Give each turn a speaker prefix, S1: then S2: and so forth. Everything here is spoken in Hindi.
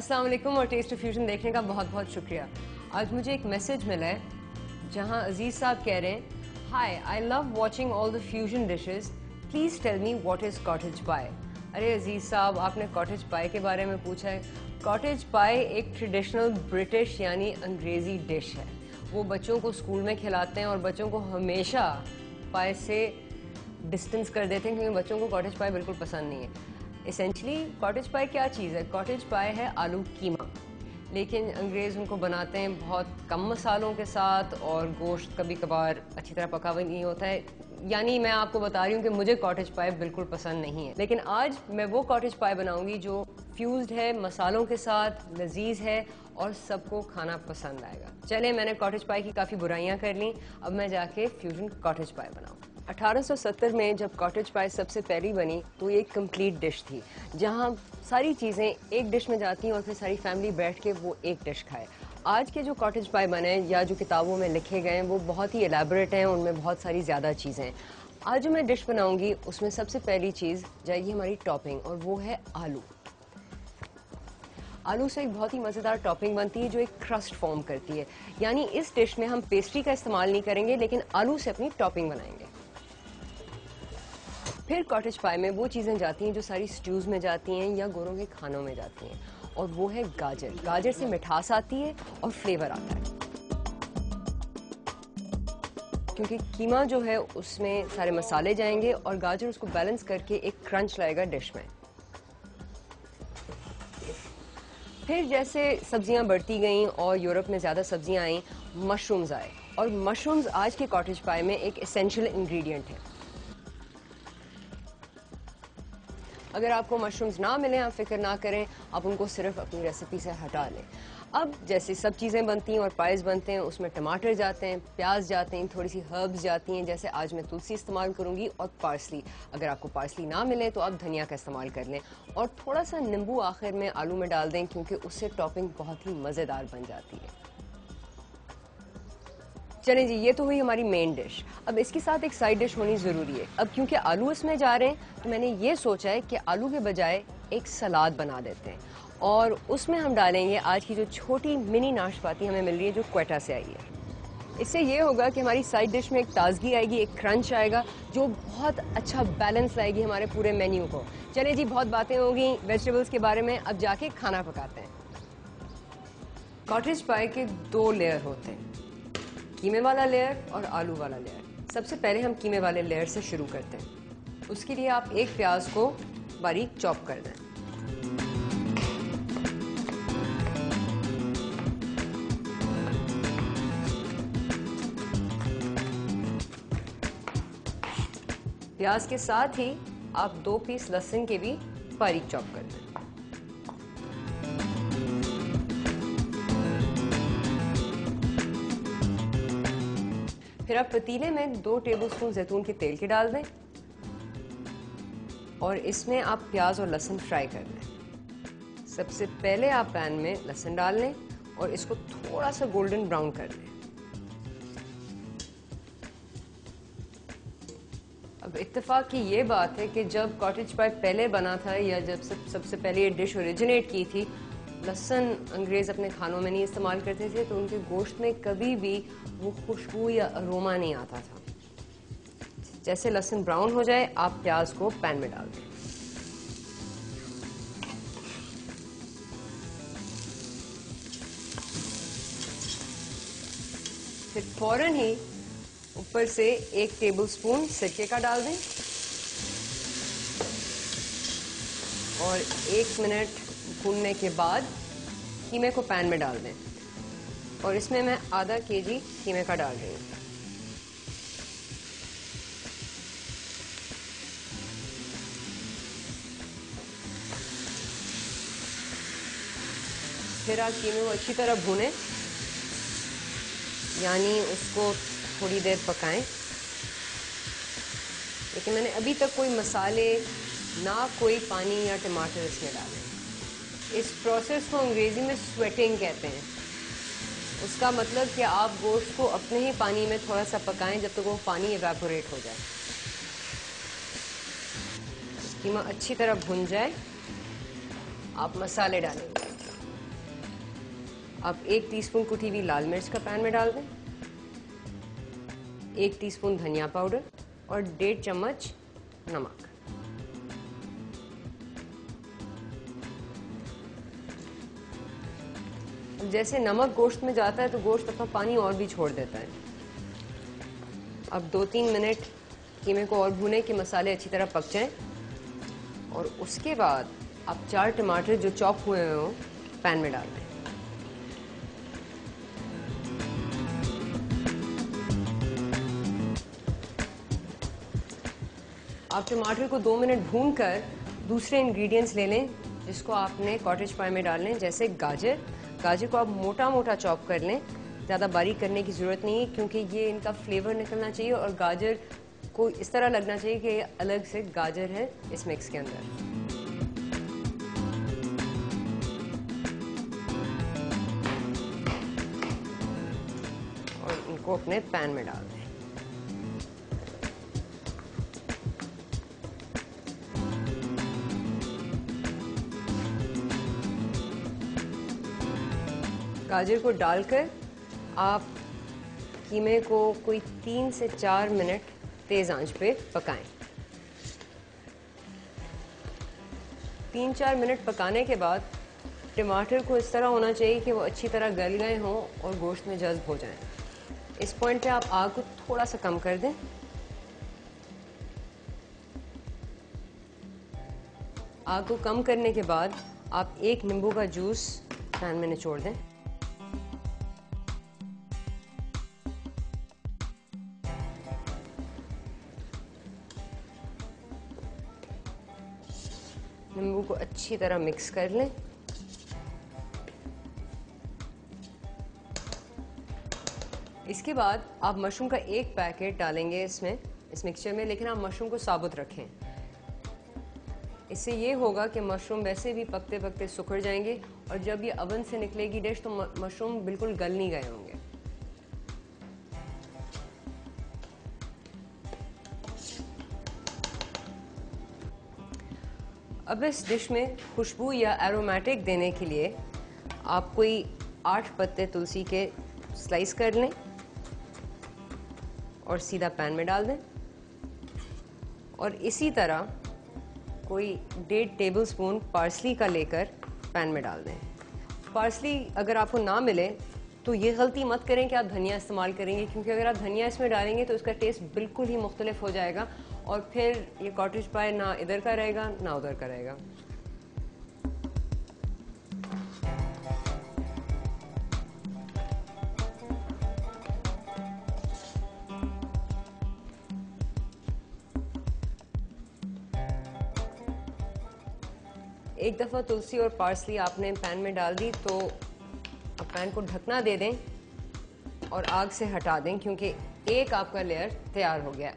S1: अस्सलाम वालेकुम और टेस्ट ऑफ फ्यूजन देखने का बहुत बहुत शुक्रिया। आज मुझे एक मैसेज मिला है जहां अजीज साहब कह रहे हैं, hi I love watching all the fusion dishes, please tell me what is cottage pie. अरे अजीज साहब, आपने कॉटेज पाई के बारे में पूछा है। कॉटेज पाई एक ट्रेडिशनल ब्रिटिश यानी अंग्रेजी डिश है। वो बच्चों को स्कूल में खिलाते हैं और बच्चों को हमेशा पाई से डिस्टेंस कर देते हैं क्योंकि बच्चों को कॉटेज पाई बिल्कुल पसंद नहीं है। एसेंशली कॉटेज पाई क्या चीज़ है? कॉटेज पाई है आलू कीमा, लेकिन अंग्रेज़ उनको बनाते हैं बहुत कम मसालों के साथ और गोश्त कभी कभार अच्छी तरह पका हुआ नहीं होता है। यानी मैं आपको बता रही हूँ कि मुझे कॉटेज पाई बिल्कुल पसंद नहीं है, लेकिन आज मैं वो कॉटेज पाई बनाऊंगी जो फ्यूज्ड है मसालों के साथ, लजीज है और सबको खाना पसंद आएगा। चले, मैंने कॉटेज पाई की काफ़ी बुराइयां कर ली, अब मैं जाके फ्यूजन कॉटेज पाई बनाऊँ। 1870 में जब कॉटेज पाई सबसे पहली बनी तो ये एक कंप्लीट डिश थी जहाँ सारी चीज़ें एक डिश में जाती हैं और फिर सारी फैमिली बैठ के वो एक डिश खाए। आज के जो कॉटेज पाई बने या जो किताबों में लिखे गए हैं वो बहुत ही एलैबोरेट हैं, उनमें बहुत सारी ज़्यादा चीज़ें हैं। आज जो मैं डिश बनाऊंगी उसमें सबसे पहली चीज़ जाएगी हमारी टॉपिंग और वो है आलू। आलू से एक बहुत ही मज़ेदार टॉपिंग बनती है जो एक क्रस्ट फॉर्म करती है। यानी इस डिश में हम पेस्ट्री का इस्तेमाल नहीं करेंगे लेकिन आलू से अपनी टॉपिंग बनाएंगे। फिर कॉटेज पाई में वो चीज़ें जाती हैं जो सारी स्ट्यूज़ में जाती हैं या गोरों के खानों में जाती हैं, और वो है गाजर। गाजर से मिठास आती है और फ्लेवर आता है क्योंकि कीमा जो है उसमें सारे मसाले जाएंगे और गाजर उसको बैलेंस करके एक क्रंच लाएगा डिश में। फिर जैसे सब्जियां बढ़ती गईं और यूरोप में ज़्यादा सब्जियां आईं, मशरूम्स आए, और मशरूम्स आज के कॉटेज पाई में एक एसेंशियल इंग्रेडिएंट है। अगर आपको मशरूम्स ना मिले आप फिक्र ना करें, आप उनको सिर्फ अपनी रेसिपी से हटा लें। अब जैसे सब चीज़ें बनती हैं और पाइज बनते हैं, उसमें टमाटर जाते हैं, प्याज जाते हैं, थोड़ी सी हर्ब्स जाती हैं, जैसे आज मैं तुलसी इस्तेमाल करूंगी और पार्सली। अगर आपको पार्सली ना मिले तो आप धनिया का इस्तेमाल कर लें और थोड़ा सा नींबू आखिर में आलू में डाल दें क्योंकि उससे टॉपिंग बहुत ही मज़ेदार बन जाती है। चलें जी, ये तो हुई हमारी मेन डिश। अब इसके साथ एक साइड डिश होनी ज़रूरी है। अब क्योंकि आलू इसमें जा रहे हैं तो मैंने ये सोचा है कि आलू के बजाय एक सलाद बना देते हैं और उसमें हम डालेंगे आज की जो छोटी मिनी नाशपाती हमें मिल रही है जो क्वेटा से आई है। इससे ये होगा कि हमारी साइड डिश में एक ताजगी आएगी, एक क्रंच आएगा जो बहुत अच्छा बैलेंस लाएगी हमारे पूरे मेन्यू को। चलें जी, बहुत बातें होंगी वेजिटेबल्स के बारे में, अब जाके खाना पकाते हैं। कॉटेज पाई के 2 लेयर होते हैं, कीमे वाला लेयर और आलू वाला लेयर। सबसे पहले हम कीमे वाले लेयर से शुरू करते हैं। उसके लिए आप एक प्याज को बारीक चॉप कर दें। प्याज के साथ ही आप 2 पीस लहसुन के भी बारीक चॉप कर दें। फिर आप पतीले में 2 टेबलस्पून जैतून के तेल के डाल दें और इसमें आप प्याज और लहसुन फ्राई कर लें। सबसे पहले आप पैन में लहसुन डाल लें और इसको थोड़ा सा गोल्डन ब्राउन कर लें। अब इत्तेफाक की ये बात है कि जब कॉटेज पाई पहले बना था या जब सबसे पहले ये डिश ओरिजिनेट की थी, लहसुन अंग्रेज़ अपने खानों में नहीं इस्तेमाल करते थे तो उनके गोश्त में कभी भी वो खुशबू या अरोमा नहीं आता था। जैसे लहसुन ब्राउन हो जाए आप प्याज को पैन में डाल दें। फिर फौरन ही ऊपर से 1 टेबलस्पून सिरके का डाल दें और 1 मिनट भूनने के बाद कीमे को पैन में डाल दें और इसमें मैं आधा केजी कीमे का डाल रही हूँ। फिर आप कीमे को अच्छी तरह भूनें, यानी उसको थोड़ी देर पकाएं। लेकिन मैंने अभी तक कोई मसाले ना कोई पानी या टमाटर इसमें डाले। इस प्रोसेस को अंग्रेजी में स्वेटिंग कहते हैं। उसका मतलब कि आप गोश्त को अपने ही पानी में थोड़ा सा पकाएं जब तक वो पानी इवेपोरेट हो जाए। कीमा अच्छी तरह भुन जाए, आप मसाले डालेंगे। अब 1 टीस्पून कुटी हुई लाल मिर्च का पैन में डाल दें, 1 टीस्पून धनिया पाउडर और 1.5 चम्मच नमक। जैसे नमक गोश्त में जाता है तो गोश्त अपना पानी और भी छोड़ देता है। अब 2-3 मिनट कीमे को और भूनें कि मसाले अच्छी तरह पक जाएं और उसके बाद आप 4 टमाटर जो चॉप हुए हो पैन में डाल दें। आप टमाटर को 2 मिनट भूनकर दूसरे इंग्रेडिएंट्स ले लें जिसको आपने कॉटेज पाई में डालने, जैसे गाजर को आप मोटा मोटा चॉप कर लें, ज़्यादा बारीक करने की ज़रूरत नहीं है क्योंकि ये इनका फ्लेवर निकलना चाहिए और गाजर को इस तरह लगना चाहिए कि अलग से गाजर है इस मिक्स के अंदर। और इनको अपने पैन में डाल दें। गाजर को डालकर आप कीमे को कोई 3 से 4 मिनट तेज आंच पे पकाएं। 3-4 मिनट पकाने के बाद टमाटर को इस तरह होना चाहिए कि वो अच्छी तरह गल गए हों और गोश्त में जज्ब हो जाएं। इस पॉइंट पे आप आग को थोड़ा सा कम कर दें। आग को कम करने के बाद आप 1 नींबू का जूस पैन में निचोड़ दें। नींबू को अच्छी तरह मिक्स कर लें। इसके बाद आप मशरूम का 1 पैकेट डालेंगे इस मिक्सचर में, लेकिन आप मशरूम को साबुत रखें। इससे ये होगा कि मशरूम वैसे भी पकते पकते सुखड़ जाएंगे और जब ये अवन से निकलेगी डिश तो मशरूम बिल्कुल गल नहीं गए होंगे। अब इस डिश में खुशबू या एरोमेटिक देने के लिए आप कोई 8 पत्ते तुलसी के स्लाइस कर लें और सीधा पैन में डाल दें और इसी तरह कोई 1.5 टेबलस्पून पार्सली का लेकर पैन में डाल दें। पार्सली अगर आपको ना मिले तो ये गलती मत करें कि आप धनिया इस्तेमाल करेंगे, क्योंकि अगर आप धनिया इसमें डालेंगे तो इसका टेस्ट बिल्कुल ही मुख्तलिफ हो जाएगा और फिर ये कॉटेज पाई ना इधर का रहेगा ना उधर का रहेगा। एक दफ़ा तुलसी और पार्सली आपने पैन में डाल दी तो अब पैन को ढकना दे दें और आग से हटा दें, क्योंकि एक आपका लेयर तैयार हो गया।